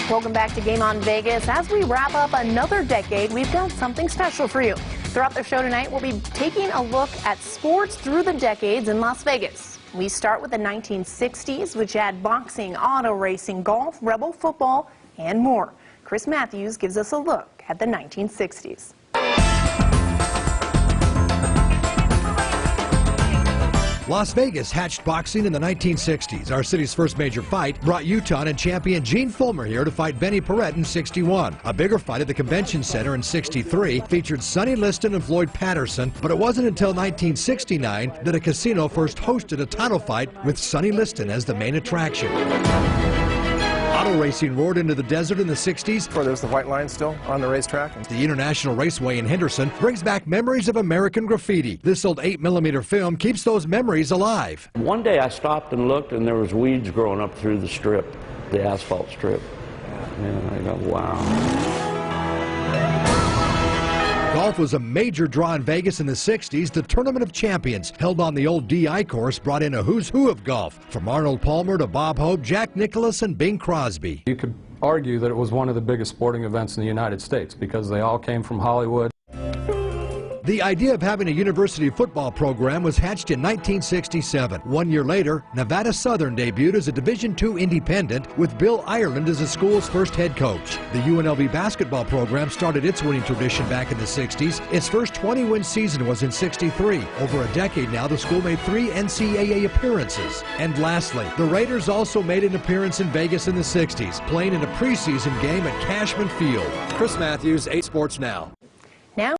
Welcome back to Game On Vegas. As we wrap up another decade, we've got something special for you. Throughout the show tonight, we'll be taking a look at sports through the decades in Las Vegas. We start with the 1960s, which had boxing, auto racing, golf, rebel football, and more. Chris Matthews gives us a look at the 1960s. Las Vegas hatched boxing in the 1960s. Our city's first major fight brought Utah and champion Gene Fulmer here to fight Benny Paret in '61. A bigger fight at the Convention Center in '63 featured Sonny Liston and Floyd Patterson, but it wasn't until 1969 that a casino first hosted a title fight with Sonny Liston as the main attraction. Auto racing roared into the desert in the 60s. There's the white line still on the racetrack. The International Raceway in Henderson brings back memories of American graffiti. This old 8mm film keeps those memories alive. One day I stopped and looked, and there was weeds growing up through the strip, the asphalt strip. And I go, wow. Golf was a major draw in Vegas in the 60s. The Tournament of Champions, held on the old DI course, brought in a who's who of golf, from Arnold Palmer to Bob Hope, Jack Nicklaus, and Bing Crosby. You could argue that it was one of the biggest sporting events in the United States because they all came from Hollywood. The idea of having a university football program was hatched in 1967. 1 year later, Nevada Southern debuted as a Division II independent with Bill Ireland as the school's first head coach. The UNLV basketball program started its winning tradition back in the 60s. Its first 20-win season was in '63. Over a decade now, the school made 3 NCAA appearances. And lastly, the Raiders also made an appearance in Vegas in the 60s, playing in a preseason game at Cashman Field. Chris Matthews, 8 Sports Now.